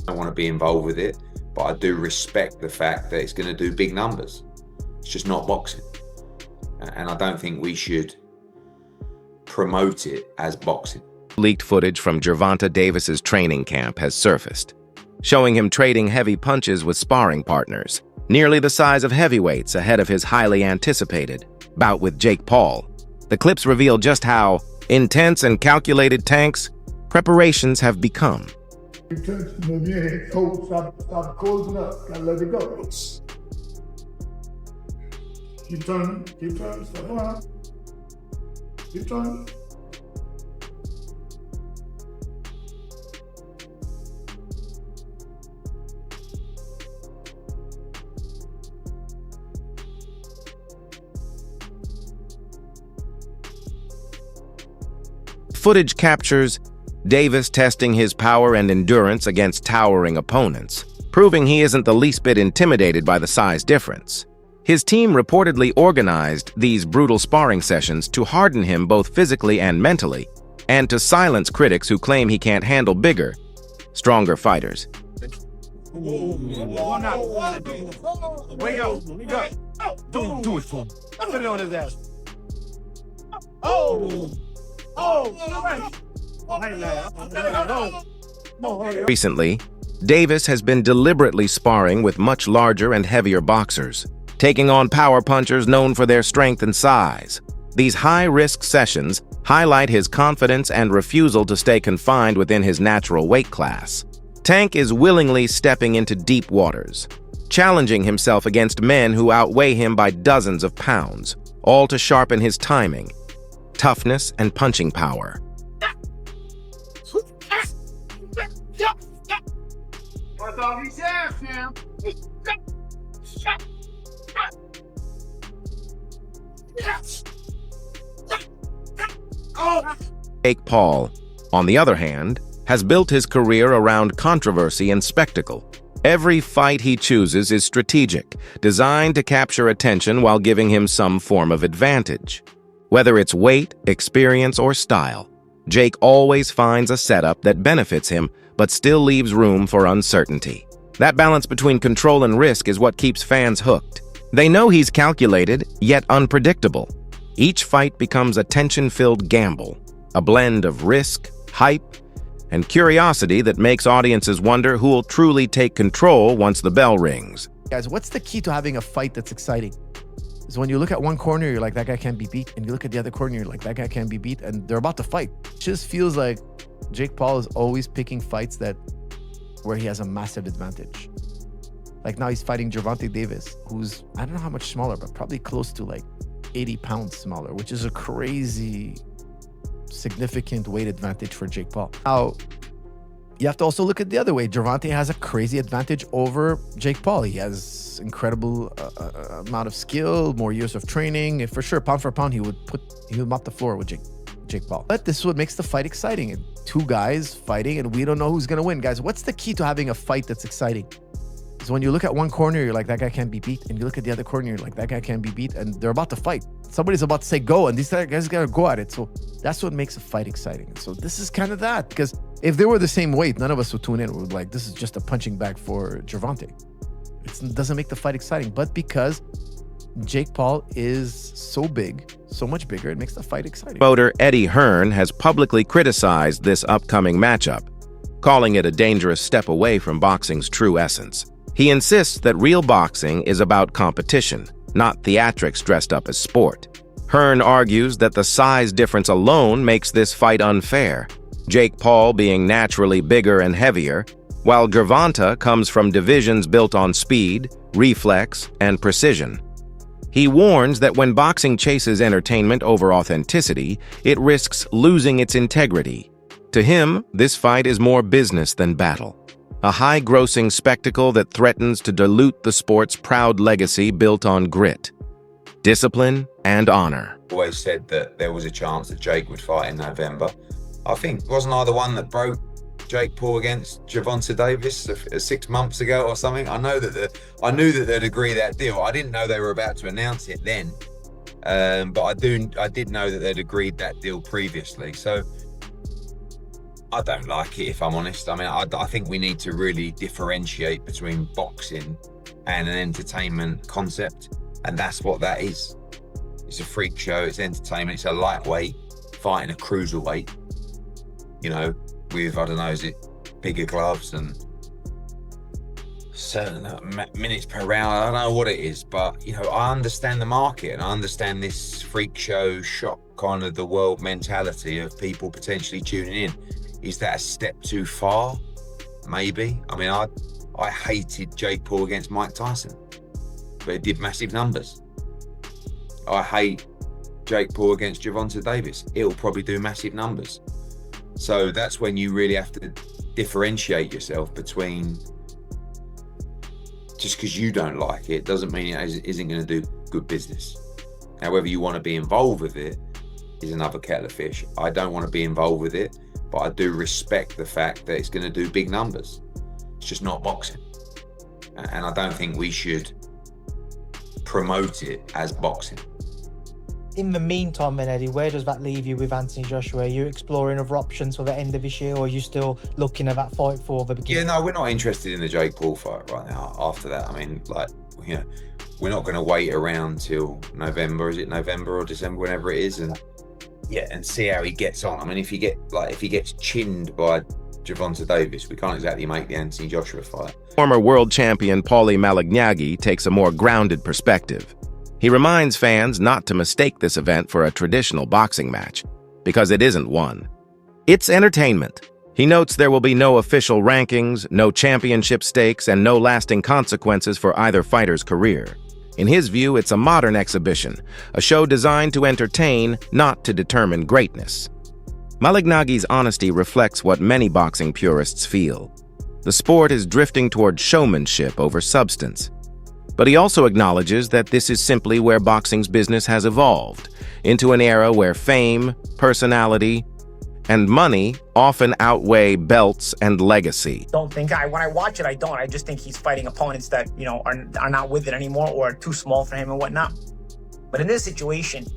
don't want to be involved with it, but I do respect the fact that it's going to do big numbers. It's just not boxing. And I don't think we should promote it as boxing. Leaked footage from Gervonta Davis's training camp has surfaced, showing him trading heavy punches with sparring partners, nearly the size of heavyweights ahead of his highly anticipated bout with Jake Paul. The clips reveal just how intense and calculated Tank's preparations have become. You touch, move your head, cold, stop closing up, gotta let it go. Keep turning, step around. Keep turning. Footage captures Davis testing his power and endurance against towering opponents, proving he isn't the least bit intimidated by the size difference. His team reportedly organized these brutal sparring sessions to harden him both physically and mentally, and to silence critics who claim he can't handle bigger, stronger fighters. Do it for him. Put it on his ass. Recently, Davis has been deliberately sparring with much larger and heavier boxers, taking on power punchers known for their strength and size. These high-risk sessions highlight his confidence and refusal to stay confined within his natural weight class. Tank is willingly stepping into deep waters, challenging himself against men who outweigh him by dozens of pounds, all to sharpen his timing, toughness, and punching power. Jake Paul, on the other hand, has built his career around controversy and spectacle. Every fight he chooses is strategic, designed to capture attention while giving him some form of advantage. Whether it's weight, experience, or style, Jake always finds a setup that benefits him but still leaves room for uncertainty. That balance between control and risk is what keeps fans hooked. They know he's calculated, yet unpredictable. Each fight becomes a tension-filled gamble, a blend of risk, hype, and curiosity that makes audiences wonder who'll truly take control once the bell rings. Guys, what's the key to having a fight that's exciting? Is when you look at one corner, you're like, that guy can't be beat. And you look at the other corner, you're like, that guy can't be beat. And they're about to fight. It just feels like Jake Paul is always picking fights where he has a massive advantage. Like now he's fighting Gervonta Davis, who's, I don't know how much smaller, but probably close to like 80 pounds smaller, which is a crazy, significant weight advantage for Jake Paul. Now, you have to also look at the other way. Gervonta has a crazy advantage over Jake Paul. He has incredible amount of skill, more years of training. For sure, pound for pound, he would mop the floor with Jake Paul. But this is what makes the fight exciting. And two guys fighting, and we don't know who's gonna win. Guys, what's the key to having a fight that's exciting? Is when you look at one corner, you're like, that guy can't be beat. And you look at the other corner, you're like, that guy can't be beat. And they're about to fight. Somebody's about to say go, and these guys gotta go at it. So that's what makes a fight exciting. So this is kind of that, because if they were the same weight, none of us would tune in. We're like, this is just a punching bag for Gervonta. It doesn't make the fight exciting. But because Jake Paul is so big, so much bigger, it makes the fight exciting. Promoter Hearn has publicly criticized this upcoming matchup, calling it a dangerous step away from boxing's true essence. He insists that real boxing is about competition, not theatrics dressed up as sport. Hearn argues that the size difference alone makes this fight unfair, Jake Paul being naturally bigger and heavier, while Gervonta comes from divisions built on speed, reflex, and precision. He warns that when boxing chases entertainment over authenticity, it risks losing its integrity. To him, this fight is more business than battle, a high-grossing spectacle that threatens to dilute the sport's proud legacy built on grit, discipline, and honor. Always said that there was a chance that Jake would fight in November. I think, wasn't I the one that broke Jake Paul against Gervonta Davis 6 months ago or something. I knew that they'd agree that deal. I didn't know they were about to announce it then, but I did know that they'd agreed that deal previously. So I don't like it, if I'm honest. I mean, I think we need to really differentiate between boxing and an entertainment concept, and that's what that is. It's a freak show. It's entertainment. It's a lightweight fighting a cruiserweight. You know, with, I don't know, is it bigger gloves and certain minutes per round? I don't know what it is, but, you know, I understand the market and I understand this freak show shock kind of the world mentality of people potentially tuning in. Is that a step too far? Maybe. I mean, I hated Jake Paul against Mike Tyson, but it did massive numbers. I hate Jake Paul against Gervonta Davis. It'll probably do massive numbers. So that's when you really have to differentiate yourself between, just because you don't like it doesn't mean it isn't going to do good business. Now, whether you want to be involved with it is another kettle of fish. I don't want to be involved with it, but I do respect the fact that it's going to do big numbers. It's just not boxing. And I don't think we should promote it as boxing. In the meantime, then, Eddie, where does that leave you with Anthony Joshua? Are you exploring other options for the end of this year, or are you still looking at that fight for the beginning? Yeah, no, we're not interested in the Jake Paul fight right now. After that, I mean, like, you know, we're not going to wait around till November. Is it November or December, whenever it is, and see how he gets on. I mean, if he gets chinned by Gervonta Davis, we can't exactly make the Anthony Joshua fight. Former world champion Paulie Malignaggi takes a more grounded perspective. He reminds fans not to mistake this event for a traditional boxing match, because it isn't one. It's entertainment. He notes there will be no official rankings, no championship stakes, and no lasting consequences for either fighter's career. In his view, it's a modern exhibition, a show designed to entertain, not to determine greatness. Malignaggi's honesty reflects what many boxing purists feel. The sport is drifting toward showmanship over substance. But he also acknowledges that this is simply where boxing's business has evolved, into an era where fame, personality, and money often outweigh belts and legacy. Don't think when I watch it, I don't. I just think he's fighting opponents that, you know, are not with it anymore or are too small for him and whatnot. But in this situation,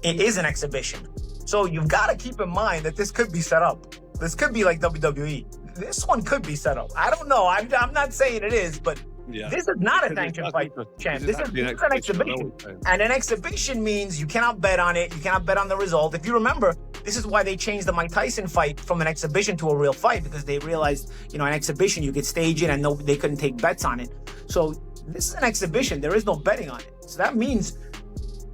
it is an exhibition. So you've got to keep in mind that this could be set up. This could be like WWE. This one could be set up. I don't know. I'm not saying it is, but this is not a sanctioned fight, champ. This is an exhibition. And an exhibition means you cannot bet on it. You cannot bet on the result. If you remember, this is why they changed the Mike Tyson fight from an exhibition to a real fight, because they realized, you know, an exhibition, you could stage it and they couldn't take bets on it. So this is an exhibition. There is no betting on it. So that means,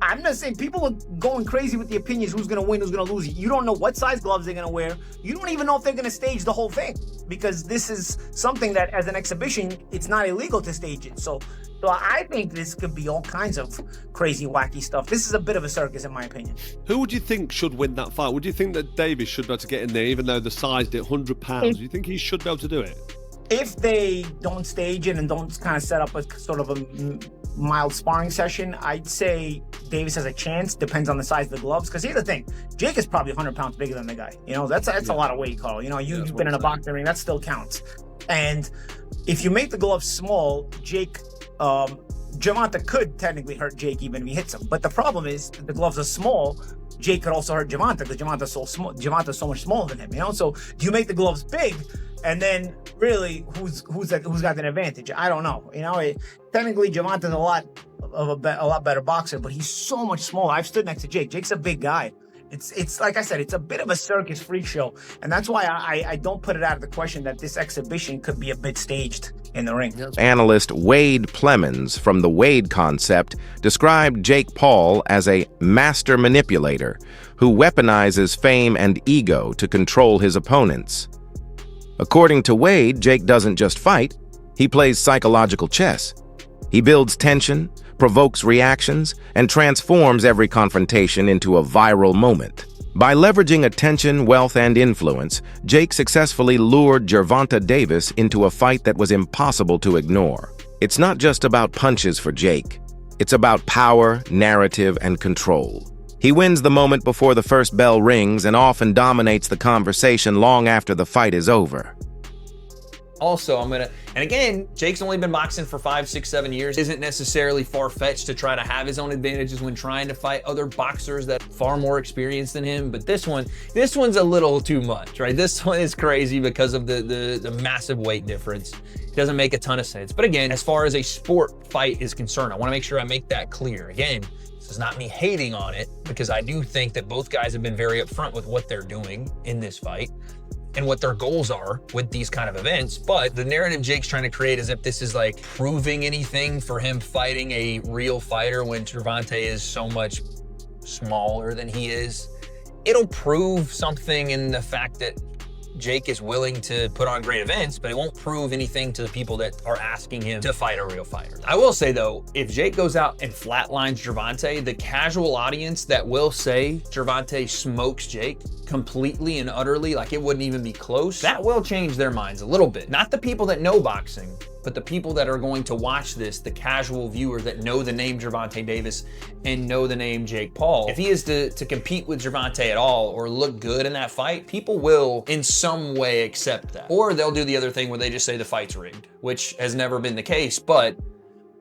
I'm not saying people are going crazy with the opinions, who's going to win, who's going to lose. You don't know what size gloves they're going to wear. You don't even know if they're going to stage the whole thing, because this is something that, as an exhibition, it's not illegal to stage it. So I think this could be all kinds of crazy, wacky stuff. This is a bit of a circus, in my opinion. Who would you think should win that fight? Would you think that Davis should be able to get in there, even though the size did 100 pounds? Do you think he should be able to do it? If they don't stage it and don't kind of set up a sort of a mild sparring session, I'd say Davis has a chance. Depends on the size of the gloves. Because here's the thing, Jake is probably 100 pounds bigger than the guy. You know, that's a lot of weight, Carl. You know, you've been in a boxing ring, that still counts. And if you make the gloves small, Gervonta could technically hurt Jake even if he hits him. But the problem is, if the gloves are small, Jake could also hurt Gervonta, because Gervonta's so small. Gervonta's so much smaller than him. You know, so do you make the gloves big? And then, really, who's got an advantage? I don't know. You know, technically, Gervonta's a lot better boxer, but he's so much smaller. I've stood next to Jake. Jake's a big guy. It's like I said, it's a bit of a circus freak show, and that's why I don't put it out of the question that this exhibition could be a bit staged in the ring. Analyst Wade Plemons from the Wade Concept described Jake Paul as a master manipulator who weaponizes fame and ego to control his opponents. According to Wade, Jake doesn't just fight, he plays psychological chess. He builds tension, provokes reactions, and transforms every confrontation into a viral moment. By leveraging attention, wealth, and influence, Jake successfully lured Gervonta Davis into a fight that was impossible to ignore. It's not just about punches for Jake. It's about power, narrative, and control. He wins the moment before the first bell rings and often dominates the conversation long after the fight is over. Also, and again, Jake's only been boxing for 5, 6, 7 years. Isn't necessarily far-fetched to try to have his own advantages when trying to fight other boxers that are far more experienced than him. But this one's a little too much, right? This one is crazy because of the massive weight difference. It doesn't make a ton of sense. But again, as far as a sport fight is concerned, I want to make sure I make that clear. Again, this is not me hating on it, because I do think that both guys have been very upfront with what they're doing in this fight and what their goals are with these kind of events. But the narrative Jake's trying to create as if this is like proving anything for him fighting a real fighter when Gervonta is so much smaller than he is. It'll prove something in the fact that Jake is willing to put on great events, but it won't prove anything to the people that are asking him to fight a real fighter. I will say though, if Jake goes out and flatlines Gervonta, the casual audience that will say Gervonta smokes Jake completely and utterly, like it wouldn't even be close, that will change their minds a little bit. Not the people that know boxing, but the people that are going to watch this, the casual viewer that know the name Gervonta Davis and know the name Jake Paul. If he is to compete with Gervonta at all or look good in that fight, people will in some way accept that. Or they'll do the other thing where they just say the fight's rigged, which has never been the case, but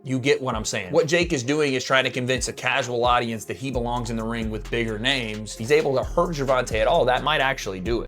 you get what I'm saying. What Jake is doing is trying to convince a casual audience that he belongs in the ring with bigger names. If he's able to hurt Gervonta at all, that might actually do it.